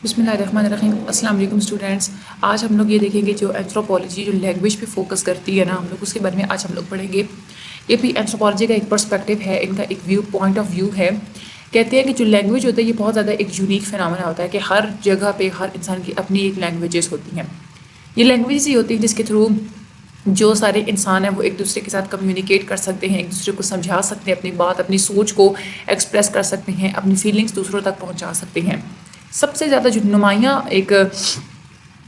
بسم اللہ الرحمن الرحیم. السلام علیکم اسٹوڈینٹس. آج ہم لوگ یہ دیکھیں گے جو اینتھروپولوجی جو لینگویج پہ فوکس کرتی ہے نا، ہم لوگ اس کے بارے میں آج ہم لوگ پڑھیں گے. یہ بھی اینتھروپولوجی کا ایک پرسپیکٹو ہے، ان کا ایک پوائنٹ آف ویو ہے. کہتے ہیں کہ جو لینگویج ہوتا ہے یہ بہت زیادہ ایک یونیک فینامنا ہوتا ہے کہ ہر جگہ پہ ہر انسان کی اپنی ایک لینگویجز ہوتی ہیں. یہ لینگویجز ہی ہوتی ہیں جس کے تھرو جو سارے انسان ہیں وہ ایک دوسرے کے ساتھ کمیونیکیٹ کر سکتے ہیں، ایک دوسرے کو سمجھا سکتے ہیں، اپنی بات اپنی سوچ کو ایکسپریس کر سکتے ہیں، اپنی فیلنگس دوسروں تک پہنچا سکتے ہیں. سب سے زیادہ جو نمایاں ایک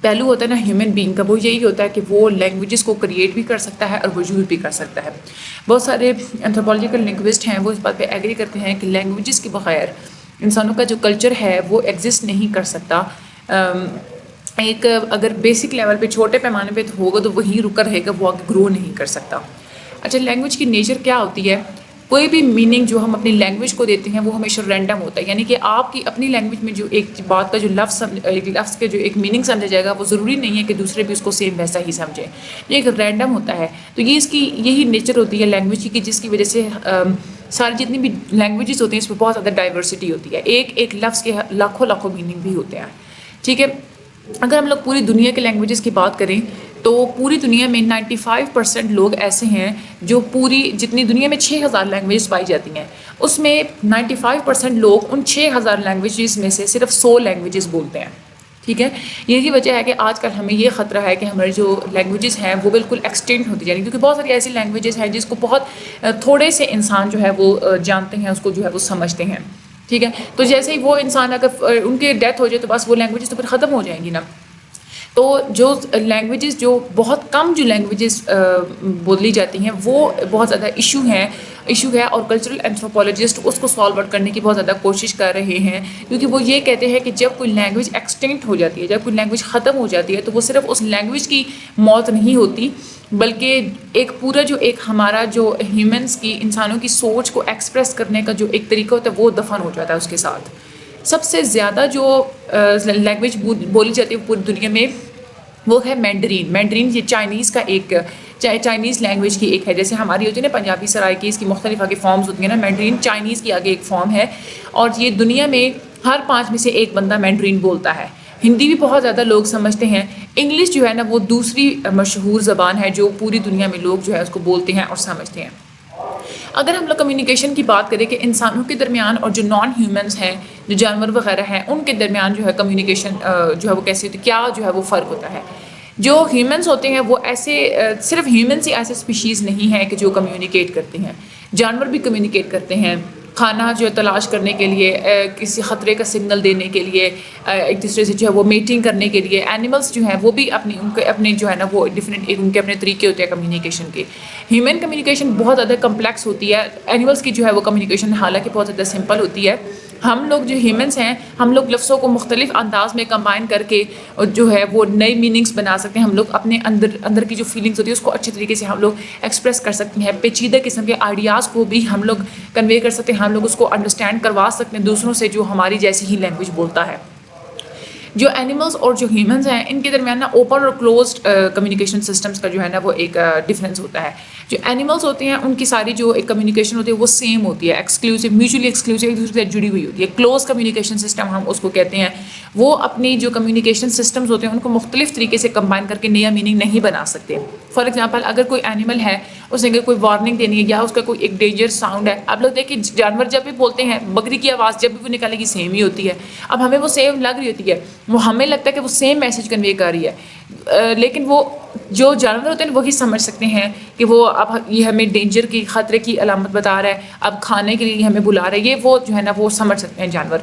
پہلو ہوتا ہے نا ہیومن بینگ کا، وہ یہی ہوتا ہے کہ وہ لینگویجز کو کریٹ بھی کر سکتا ہے اور وہ یوز بھی کر سکتا ہے. بہت سارے اینتھروپولوجیکل لنگوسٹ ہیں وہ اس بات پہ ایگری کرتے ہیں کہ لینگویجز کے بغیر انسانوں کا جو کلچر ہے وہ ایگزسٹ نہیں کر سکتا. ایک اگر بیسک لیول پہ چھوٹے پیمانے پہ ہوگا تو وہیں رکا رہے گا، وہ آگے گرو نہیں کر سکتا. اچھا، لینگویج کی نیچر کیا ہوتی ہے؟ کوئی بھی میننگ جو ہم اپنی لینگویج کو دیتے ہیں وہ ہمیشہ رینڈم ہوتا ہے، یعنی کہ آپ کی اپنی لینگویج میں جو ایک بات کا جو لفظ کے جو ایک میننگ سمجھا جائے گا وہ ضروری نہیں ہے کہ دوسرے بھی اس کو سیم ویسا ہی سمجھیں. یہ ایک رینڈم ہوتا ہے. تو یہ اس کی یہی نیچر ہوتی ہے لینگویج کی، جس کی وجہ سے ساری جتنی بھی لینگویجز ہوتی ہیں اس میں بہت زیادہ ڈائیورسٹی ہوتی ہے. ایک لفظ کے لاکھوں میننگ بھی ہوتے ہیں. ٹھیک ہے، اگر ہم لوگ پوری دنیا کے لینگویجز کی بات کریں تو پوری دنیا میں 95% لوگ ایسے ہیں جو پوری جتنی دنیا میں 6000 لینگویجز پائی جاتی ہیں اس میں 95% لوگ ان 6000 لینگویجز میں سے صرف 100 لینگویجز بولتے ہیں. ٹھیک ہے، یہی وجہ ہے کہ آج کل ہمیں یہ خطرہ ہے کہ ہماری جو لینگویجز ہیں وہ بالکل ایکسٹینٹ ہوتی جا رہی ہیں، کیونکہ بہت ساری ایسی لینگویجز ہیں جس کو بہت تھوڑے سے انسان جو ہے وہ جانتے ہیں، اس کو جو ہے وہ سمجھتے ہیں. ٹھیک ہے، تو جیسے ہی وہ انسان اگر ان کی ڈیتھ ہو جائے تو بس وہ لینگویجز تو پھر ختم ہو جائیں گی نا. تو جو لینگویجز جو بہت کم جو لینگویجز بولی جاتی ہیں وہ بہت زیادہ ایشو ہے اور کلچرل اینتھروپولوجسٹ اس کو سالو آؤٹ کرنے کی بہت زیادہ کوشش کر رہے ہیں، کیونکہ وہ یہ کہتے ہیں کہ جب کوئی لینگویج ایکسٹنکٹ ہو جاتی ہے، جب کوئی لینگویج ختم ہو جاتی ہے تو وہ صرف اس لینگویج کی موت نہیں ہوتی، بلکہ ایک پورا جو ایک ہمارا جو ہیومنس کی انسانوں کی سوچ کو ایکسپریس کرنے کا جو ایک طریقہ ہوتا ہے وہ دفن ہو جاتا ہے اس کے ساتھ. سب سے زیادہ جو لینگویج بولی جاتی ہے پوری دنیا میں وہ ہے مینڈرین. یہ چائنیز کا ایک چائنیز لینگویج کی ایک ہے، جیسے ہماری ہوتی ہے نا پنجابی سرائکی، اس کی مختلف آگے فارمز ہوتی ہیں نا. مینڈرین چائنیز کی آگے ایک فارم ہے اور یہ دنیا میں ہر 5 میں سے ایک بندہ مینڈرین بولتا ہے. ہندی بھی بہت زیادہ لوگ سمجھتے ہیں. انگلش جو ہے نا وہ دوسری مشہور زبان ہے جو پوری دنیا میں لوگ جو ہے اس کو بولتے ہیں اور سمجھتے ہیں. اگر ہم لوگ کمیونیکیشن کی بات کریں کہ انسانوں کے درمیان اور جو نان ہیومنس ہیں، جو جانور وغیرہ ہیں، ان کے درمیان جو ہے کمیونیکیشن جو ہے وہ کیسے ہوتی ہے، کیا جو ہے وہ فرق ہوتا ہے. جو ہیومنس ہوتے ہیں وہ ایسے صرف ہیومنس ہی ایسے اسپیشیز نہیں ہیں کہ جو کمیونیکیٹ کرتے ہیں، جانور بھی کمیونیکیٹ کرتے ہیں. کھانا جو ہے تلاش کرنے کے لیے، کسی خطرے کا سگنل دینے کے لیے، ایک دوسرے سے جو ہے وہ میٹنگ کرنے کے لیے، اینیملس جو ہیں وہ بھی اپنے جو ہے نا وہ ڈفرینٹ ان کے اپنے طریقے ہوتے ہیں کمیونیکیشن کے. ہیومن کمیونیکیشن بہت زیادہ کمپلیکس ہوتی ہے، اینیملس کی جو ہے وہ کمیونیکیشن حالانکہ بہت زیادہ سمپل ہوتی ہے. ہم لوگ جو ہیومنس ہیں ہم لوگ لفظوں کو مختلف انداز میں کمبائن کر کے جو ہے وہ نئی میننگس بنا سکتے ہیں. ہم لوگ اپنے اندر کی جو فیلنگس ہوتی ہے اس کو اچھے طریقے سے ہم لوگ ایکسپریس کر سکتے ہیں. پیچیدہ قسم کے آئیڈیاز کو بھی ہم لوگ کنوے کر سکتے ہیں، ہم لوگ اس کو انڈرسٹینڈ کروا سکتے ہیں دوسروں سے جو ہماری جیسی ہی لینگویج بولتا ہے. جو اینیملس اور جو ہیومنس ہیں ان کے درمیان نا اوپن اور کلوزڈ کمیونیکیشن سسٹمس کا جو ہے نا وہ ایک ڈفرینس ہوتا ہے. جو اینیملس ہوتے ہیں ان کی ساری جو ایک کمیونیکیشن ہوتی ہے وہ سیم ہوتی ہے، ایکسکلوسیو، میوچولی ایکسکلوسیو، ایک دوسرے سے جڑی ہوئی ہوتی ہے. کلوز کمیونیکیشن سسٹم ہم اس کو کہتے ہیں. وہ اپنی جو کمیونیکیشن سسٹمز ہوتے ہیں ان کو مختلف طریقے سے کمبائن کر کے نیا میننگ نہیں بنا سکتے. فار ایگزامپل اگر کوئی اینیمل ہے، اس نے کوئی وارننگ دینی ہے یا اس کا کوئی ایک ڈینجر ساؤنڈ ہے، اب لوگ دیکھیں جانور جب بھی بولتے ہیں بکری کی آواز جب بھی وہ نکالے گی سیم ہی ہوتی ہے. اب ہمیں وہ سیم لگ رہی ہوتی ہے، وہ ہمیں لگتا ہے کہ وہ سیم میسج کنوے کر رہی ہے، لیکن وہ جو جانور ہوتے ہیں وہی سمجھ سکتے ہیں کہ وہ اب یہ ہمیں ڈینجر کی خطرے کی علامت بتا رہا ہے، اب کھانے کے لیے ہمیں بلا رہا ہے. یہ وہ جو ہے نا وہ سمجھ سکتے ہیں جانور.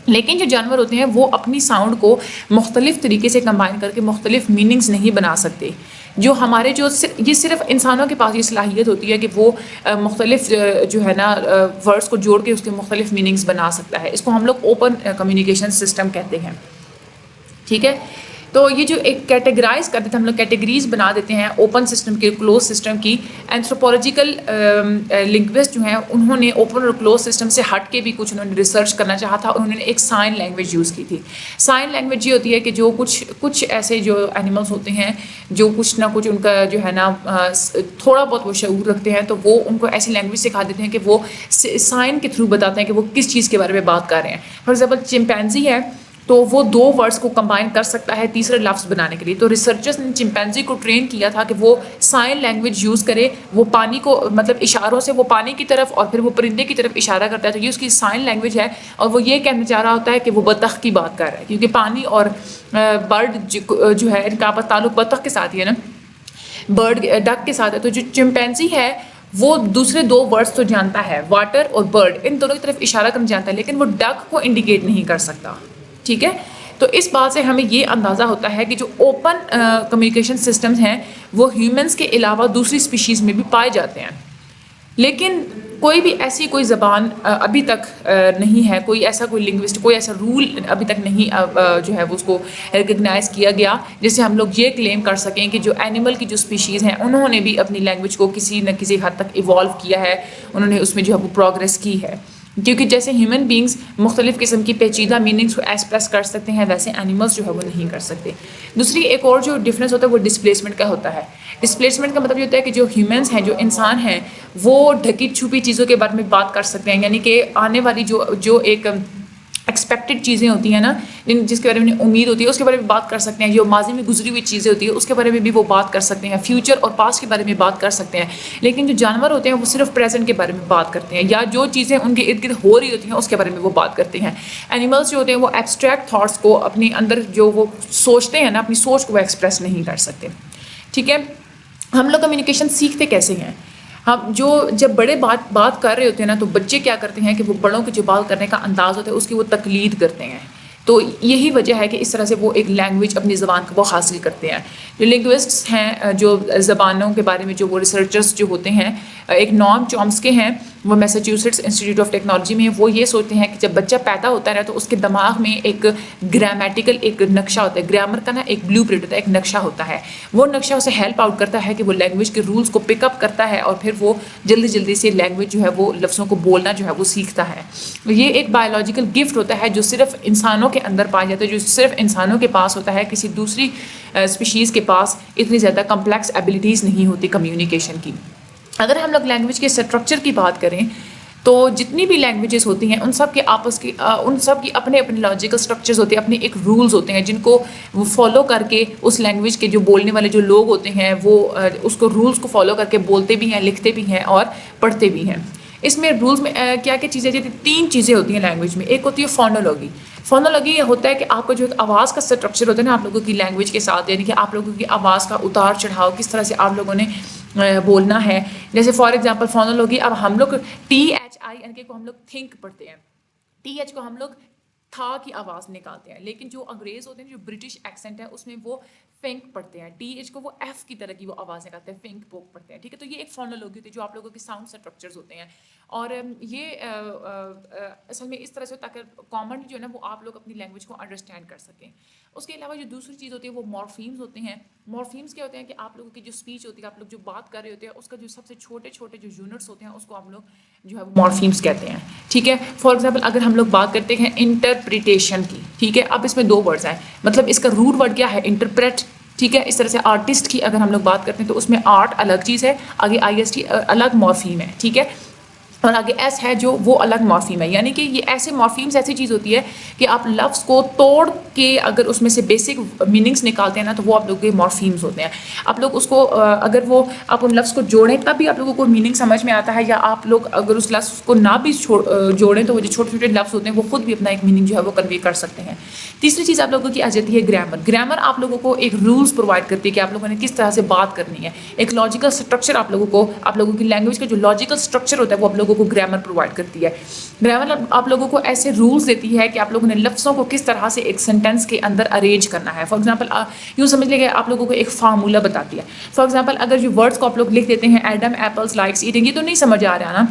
لیکن جو جانور ہوتے ہیں وہ اپنی ساؤنڈ کو مختلف طریقے سے کمبائن کر کے مختلف میننگز نہیں بنا سکتے. جو ہمارے یہ صرف انسانوں کے پاس یہ صلاحیت ہوتی ہے کہ وہ مختلف جو ہے نا ورڈس کو جوڑ کے اس کے مختلف میننگز بنا سکتا ہے. اس کو ہم لوگ اوپن کمیونیکیشن سسٹم کہتے ہیں. ٹھیک ہے، تو یہ جو ایک کیٹیگرائز کر دیتے ہیں ہم لوگ، کیٹیگریز بنا دیتے ہیں اوپن سسٹم کے، کلوز سسٹم کی. اینتھروپولوجیکل لنگوسٹ جو ہیں انہوں نے اوپن اور کلوز سسٹم سے ہٹ کے بھی کچھ انہوں نے ریسرچ کرنا چاہا تھا. انہوں نے ایک سائن لینگویج یوز کی تھی. سائن لینگویج یہ ہوتی ہے کہ جو کچھ ایسے جو اینیملس ہوتے ہیں جو کچھ نہ کچھ ان کا جو ہے نا تھوڑا بہت وہ شعور رکھتے ہیں، تو وہ ان کو ایسی لینگویج سکھا دیتے ہیں کہ وہ سائن کے تھرو بتاتے ہیں کہ وہ کس چیز کے بارے میں بات کر رہے ہیں. فار ایگزامپل چمپینزی ہے، تو وہ دو ورڈز کو کمبائن کر سکتا ہے تیسرے لفظ بنانے کے لیے. تو ریسرچرز نے چمپینزی کو ٹرین کیا تھا کہ وہ سائن لینگویج یوز کرے, وہ پانی کو مطلب اشاروں سے وہ پانی کی طرف اور پھر وہ پرندے کی طرف اشارہ کرتا ہے, تو یہ اس کی سائن لینگویج ہے. اور وہ یہ کہنا چاہ رہا ہوتا ہے کہ وہ بطخ کی بات کر رہا ہے, کیونکہ پانی اور برڈ جو ہے ان کا آپس تعلق بطخ کے ساتھ ہی ہے نا, برڈ ڈک کے ساتھ ہے. تو جو چمپینزی ہے وہ دوسرے دو ورڈز تو جانتا ہے, واٹر اور برڈ, ان دونوں کی طرف اشارہ کرنا جانتا ہے, لیکن وہ ڈک کو انڈیکیٹ نہیں کر سکتا. ٹھیک ہے, تو اس بات سے ہمیں یہ اندازہ ہوتا ہے کہ جو اوپن کمیونیکیشن سسٹمز ہیں وہ ہیومنس کے علاوہ دوسری اسپیشیز میں بھی پائے جاتے ہیں. لیکن کوئی بھی ایسی کوئی زبان ابھی تک نہیں ہے, کوئی ایسا کوئی لنگوسٹ, کوئی ایسا رول ابھی تک نہیں جو ہے وہ اس کو ریکگنائز کیا گیا جس سے ہم لوگ یہ کلیم کر سکیں کہ جو اینیمل کی جو اسپیشیز ہیں انہوں نے بھی اپنی لینگویج کو کسی نہ کسی حد تک ایوالو کیا ہے, انہوں نے اس میں جو ہے وہ پروگریس کی ہے. کیونکہ جیسے ہیومن بینگز مختلف قسم کی پیچیدہ میننگس کو ایکسپریس کر سکتے ہیں, ویسے اینیملس جو ہے وہ نہیں کر سکتے. دوسری ایک اور جو ڈفرینس ہوتا ہے وہ ڈسپلیسمنٹ کا ہوتا ہے. ڈسپلیسمنٹ کا مطلب یہ ہوتا ہے کہ جو ہیومنس ہیں, جو انسان ہیں, وہ ڈھکی چھپی چیزوں کے بارے میں بات کر سکتے ہیں, یعنی کہ آنے والی جو ایک ایکسپیکٹڈ چیزیں ہوتی ہیں نا, جس کے بارے میں امید ہوتی ہے, اس کے بارے میں بات کر سکتے ہیں. جو ماضی میں گزری ہوئی چیزیں ہوتی ہیں اس کے بارے میں بھی وہ بات کر سکتے ہیں, فیوچر اور پاسٹ کے بارے میں بات کر سکتے ہیں. لیکن جو جانور ہوتے ہیں وہ صرف پریزنٹ کے بارے میں بات کرتے ہیں, یا جو چیزیں ان کے ارد گرد ہو رہی ہوتی ہیں اس کے بارے میں وہ بات کرتے ہیں. اینیملس جو ہوتے ہیں وہ ایبسٹریکٹ تھاٹس کو اپنے اندر جو وہ سوچتے ہیں نا, اپنی سوچ کو وہ ایکسپریس نہیں کر سکتے. ٹھیک ہے, ہم لوگ کمیونیکیشن سیکھتے کیسے ہیں؟ ہم جب بڑے بات کر رہے ہوتے ہیں نا, تو بچے کیا کرتے ہیں کہ وہ بڑوں کے جو بات کرنے کا انداز ہوتا ہے اس کی وہ تقلید کرتے ہیں. تو یہی وجہ ہے کہ اس طرح سے وہ ایک لینگویج اپنی زبان کو وہ حاصل کرتے ہیں. جو لنگوسٹس ہیں, جو زبانوں کے بارے میں جو وہ ریسرچرز جو ہوتے ہیں, ایک نام چومسکے ہیں, وہ میساچیوسٹس انسٹیٹیوٹ آف ٹیکنالوجی میں, وہ یہ سوچتے ہیں کہ جب بچہ پیدا ہوتا ہے نا تو اس کے دماغ میں ایک گرامیٹیکل ایک نقشہ ہوتا ہے, گرامر کا نا ایک بلیو پرنٹ ہوتا ہے, ایک نقشہ ہوتا ہے. وہ نقشہ اسے ہیلپ آؤٹ کرتا ہے کہ وہ لینگویج کے رولس کو پک اپ کرتا ہے, اور پھر وہ جلدی سے لینگویج جو ہے وہ لفظوں کو بولنا جو ہے وہ سیکھتا ہے. یہ ایک بایولوجیکل گفٹ ہوتا ہے جو صرف انسانوں کے اندر پایا جاتا ہے, جو صرف انسانوں کے پاس ہوتا ہے. کسی دوسری اسپیشیز کے پاس اتنی زیادہ کمپلیکس ایبلٹیز نہیں ہوتی کمیونیکیشن کی. اگر ہم لوگ لینگویج کے اسٹرکچر کی بات کریں تو جتنی بھی لینگویجز ہوتی ہیں ان سب کی اپنے لاجیکل اسٹرکچرز ہوتے ہیں, اپنے ایک رولز ہوتے ہیں جن کو وہ فالو کر کے اس لینگویج کے جو بولنے والے جو لوگ ہوتے ہیں وہ اس کو رولز کو فالو کر کے بولتے بھی ہیں, لکھتے بھی ہیں اور پڑھتے بھی ہیں. اس میں رولز میں کیا کیا چیزیں ہوتی ہیں؟ 3 چیزیں ہوتی ہیں لینگویج میں. ایک ہوتی ہے فونولوگی. فونولوگی یہ ہوتا ہے کہ آپ کا جو ایک آواز کا اسٹرکچر ہوتا ہے نا آپ لوگوں کی لینگویج کے ساتھ, یعنی کہ آپ لوگوں کی آواز کا اتار چڑھاؤ کس طرح سے آپ لوگوں نے بولنا ہے. جیسے فار ایگزامپل فونولوگی, اب ہم لوگ THI کو ہم لوگ تھنک پڑھتے ہیں, TH کو ہم لوگ تھا کی آواز نکالتے ہیں, لیکن جو انگریز ہوتے ہیں جو برٹش ایکسنٹ ہے اس میں وہ فنک پڑھتے ہیں, TH کو وہ F کی طرح کی وہ آواز نکالتے ہیں, فنک پوک پڑھتے ہیں. ٹھیک ہے, تو یہ ایک فونولوگی ہوتی ہے جو آپ لوگوں کے ساؤنڈ اسٹرکچرز ہوتے ہیں. اور یہ اصل میں اس طرح سے تاکہ کامن جو ہے نا وہ آپ لوگ اپنی لینگویج کو انڈرسٹینڈ کر سکیں. اس کے علاوہ جو دوسری چیز ہوتی ہے وہ مورفیمز ہوتے ہیں. مورفیمز کیا ہوتے ہیں کہ آپ لوگوں کی جو اسپیچ ہوتی ہے, آپ لوگ جو بات کر رہے ہوتے ہیں اس کا جو سب سے چھوٹے جو یونٹس ہوتے ہیں اس کو ہم لوگ جو ہے مورفیمز کہتے ہیں. ٹھیک ہے, فار ایگزامپل اگر ہم لوگ بات کرتے ہیں انٹرپریٹیشن کی, ٹھیک ہے, اب اس میں 2 ورڈز ہیں, مطلب اس کا روٹ ورڈ کیا ہے, انٹرپریٹ. ٹھیک ہے, اس طرح سے آرٹسٹ کی اگر ہم لوگ بات کرتے ہیں تو اس میں آرٹ الگ چیز ہے, آگے IST الگ مورفیم ہے. ٹھیک ہے, اور آگے ایس ہے جو وہ الگ مورفیم ہے. یعنی کہ یہ ایسے مورفیمز ایسی چیز ہوتی ہے کہ آپ لفظ کو توڑ کے اگر اس میں سے بیسک میننگس نکالتے ہیں نا تو وہ آپ لوگوں کے مورفیمز ہوتے ہیں. آپ لوگ اس کو اگر وہ آپ ان لفظ کو جوڑیں تب بھی آپ لوگوں کو میننگ سمجھ میں آتا ہے, یا آپ لوگ اگر اس لفظ کو نہ بھی جوڑیں تو وہ جو چھوٹے لفظ ہوتے ہیں وہ خود بھی اپنا ایک میننگ جو ہے وہ کنوے کر سکتے ہیں. تیسری چیز آپ لوگوں کی آ جاتی ہے گرامر. گرامر آپ لوگوں کو ایک رولس پرووائڈ کرتی ہے کہ آپ لوگوں نے کس طرح سے بات کرنی ہے. ایک لاجیکل اسٹرکچر آپ لوگوں کی لینگویج کا جو لاجیکل اسٹرکچر ہوتا ہے وہ آپ لوگوں کو گرامر پرووائڈ کرتی ہے. گرامر آپ لوگوں کو ایسے رولز دیتی ہے کہ آپ لوگوں نے لفظوں کو کس طرح سے ایک سینٹینس کے اندر ارینج کرنا ہے. فار ایگزامپل یوں سمجھ لیں کہ آپ لوگوں کو ایک فارمولا بتاتی ہے. فار ایگزامپل اگر جو ورڈس کو آپ لوگ لکھ دیتے ہیں ایڈم ایپلس لائکس ایٹنگ, یہ تو نہیں سمجھ آ رہا نا,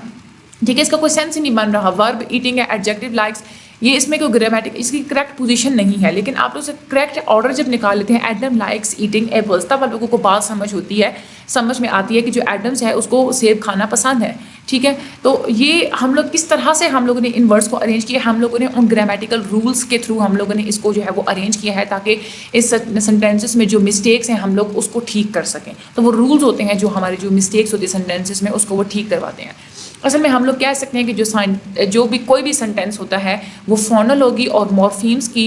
ٹھیک ہے, اس کا کوئی سینس ہی نہیں بن رہا. ورب ایٹنگ ہے, ایڈجیکٹو لائکس, یہ اس میں کوئی گرامیٹک اس کی کریکٹ پوزیشن نہیں ہے, لیکن آپ لوگ سے کریکٹ آرڈر جب نکال لیتے ہیں ایڈم لائکس ایٹنگ ایپلس, تب آپ لوگوں کو بات سمجھ میں آتی ہے کہ جو ایڈمس ہے اس کو سیب کھانا پسند ہے. ٹھیک ہے, تو یہ ہم لوگ کس طرح سے ہم لوگوں نے ان ورڈس کو ارینج کیا, ہم لوگوں نے ان گرامیٹیکل رولس کے تھرو ہم لوگوں نے اس کو جو ہے وہ ارینج کیا ہے تاکہ اس سینٹینسز میں جو مسٹیکس ہیں ہم لوگ اس کو ٹھیک کر سکیں. تو وہ رولز ہوتے ہیں جو ہمارے جو مسٹیکس ہوتی ہیں سینٹینسز میں اس کو وہ ٹھیک کرواتے ہیں. اصل میں ہم لوگ کہہ سکتے ہیں کہ جو بھی کوئی بھی سینٹینس ہوتا ہے وہ فونولوگی اور مورفیمز کی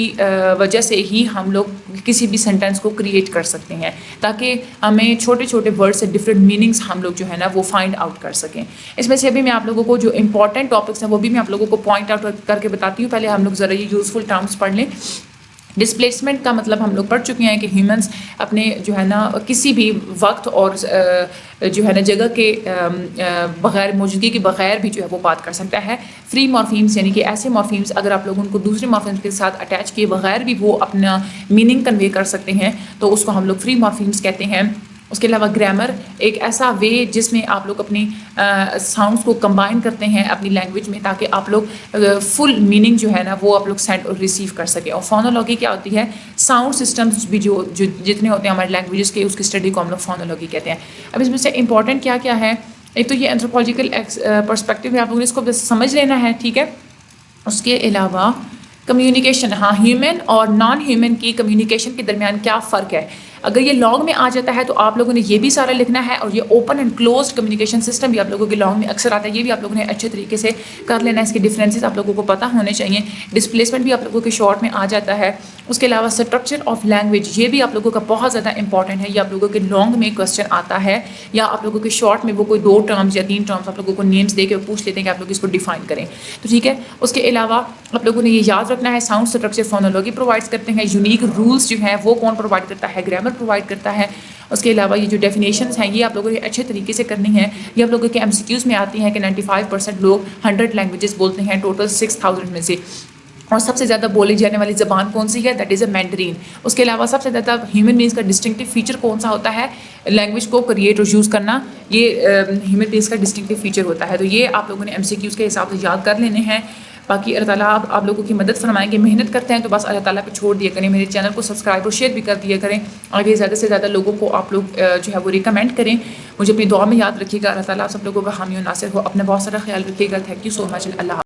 وجہ سے ہی ہم لوگ کسی بھی سینٹینس کو کریٹ کر سکتے ہیں، تاکہ ہمیں چھوٹے چھوٹے ورڈ سے ڈفرینٹ میننگس ہم لوگ جو ہے نا وہ فائنڈ آؤٹ کر سکیں۔ اس میں سے ابھی میں آپ لوگوں کو جو امپورٹنٹ ٹاپکس ہیں وہ بھی میں آپ لوگوں کو پوائنٹ آؤٹ کر کے بتاتی ہوں۔ پہلے ہم لوگ ذرا یہ یوزفل ٹرمس پڑھ لیں۔ ڈسپلیسمنٹ کا مطلب ہم لوگ پڑھ چکے ہیں کہ ہیومنس اپنے جو ہے نا کسی بھی وقت اور جو ہے نا جگہ کے بغیر، موجودگی کے بغیر بھی جو ہے وہ بات کر سکتا ہے۔ فری مورفیمس یعنی کہ ایسے مورفیمس اگر آپ لوگ ان کو دوسرے مورفیمس کے ساتھ اٹیچ کیے بغیر بھی وہ اپنا میننگ کنوے کر سکتے ہیں تو اس کو ہم لوگ فری مورفیمس کہتے ہیں۔ اس کے علاوہ گرامر ایک ایسا وے جس میں آپ لوگ اپنی ساؤنڈس کو کمبائن کرتے ہیں اپنی لینگویج میں، تاکہ آپ لوگ فل میننگ جو ہے نا وہ آپ لوگ سینڈ اور ریسیو کر سکیں۔ اور فونولوگی کیا ہوتی ہے؟ ساؤنڈ سسٹمز بھی جو جتنے ہوتے ہیں ہمارے لینگویجز کے، اس کی اسٹڈی کو ہم لوگ فونولوگی کہتے ہیں۔ اب اس میں سے امپورٹنٹ کیا کیا ہے؟ ایک تو یہ اینتھروپولوجیکل پرسپیکٹیو میں آپ لوگوں نے اس کو بس سمجھ لینا ہے، ٹھیک ہے۔ اس کے علاوہ کمیونیکیشن، ہاں ہیومن اور نان ہیومن کی کمیونیکیشن کے درمیان کیا فرق ہے؟ اگر یہ لانگ میں آ جاتا ہے تو آپ لوگوں نے یہ بھی سارا لکھنا ہے، اور یہ open and closed communication system بھی آپ لوگوں کے لانگ میں اکثر آتا ہے، یہ بھی آپ لوگوں نے اچھے طریقے سے کر لینا ہے۔ اس کے ڈفرینسز آپ لوگوں کو پتہ ہونے چاہیے۔ ڈسپلیسمنٹ بھی آپ لوگوں کے شارٹ میں آ جاتا ہے۔ اس کے علاوہ اسٹرکچر آف لینگویج، یہ بھی آپ لوگوں کا بہت زیادہ امپورٹنٹ ہے، یہ آپ لوگوں کے لانگ میں کوسچن آتا ہے، یا آپ لوگوں کے شارٹ میں وہ کوئی 2 ٹرمز یا 3 ٹرمز آپ لوگوں کو نیمز دے کے پوچھ لیتے ہیں کہ آپ لوگ اس کو ڈیفائن کریں، تو ٹھیک ہے۔ اس کے علاوہ آپ لوگوں نے یہ یاد رکھنا ہے ساؤنڈ اسٹرکچر فونولوگی پرووائڈ کرتے ہیں، یونیک رولس جو ہیں وہ کون پرووائڈ کرتا ہے؟ گرامر پرووائڈ کرتا ہے۔ اس کے علاوہ یہ جو ڈیفینیشنز ہیں یہ آپ لوگوں نے اچھے طریقے سے کرنی ہیں، یہ آپ لوگوں کے ایم سی کیوز میں آتی ہیں کہ 95% لوگ 100 لینگویجز بولتے ہیں ٹوٹل 6000 میں سے، اور سب سے زیادہ بولی جانے والی زبان کون سی ہے؟ دیٹ از اے مینڈرین۔ اس کے علاوہ سب سے زیادہ ہیومن بینگس کا ڈسٹنکٹیو فیچر کون سا ہوتا ہے؟ لینگویج کو کریٹ اور یوز کرنا، یہ ہیومن بینگس کا ڈسٹنکٹیو فیچر ہوتا ہے۔ تو یہ آپ لوگوں نے ایم سی کیوز کے حساب سے یاد کر لینے ہیں۔ باقی اللہ تعالیٰ آپ لوگوں کی مدد فرمائیں گے، محنت کرتے ہیں تو بس اللہ تعالیٰ پہ چھوڑ دیا کریں۔ میرے چینل کو سبسکرائب اور شیئر بھی کر دیا کریں، آگے زیادہ سے زیادہ لوگوں کو آپ لوگ جو ہے وہ ریکمینڈ کریں۔ مجھے اپنی دعا میں یاد رکھیے گا۔ اللہ تعالیٰ آپ سب لوگوں کا حامی و ناصر ہو۔ اپنا بہت سارا خیال رکھیے گا۔ Thank you so much. Allah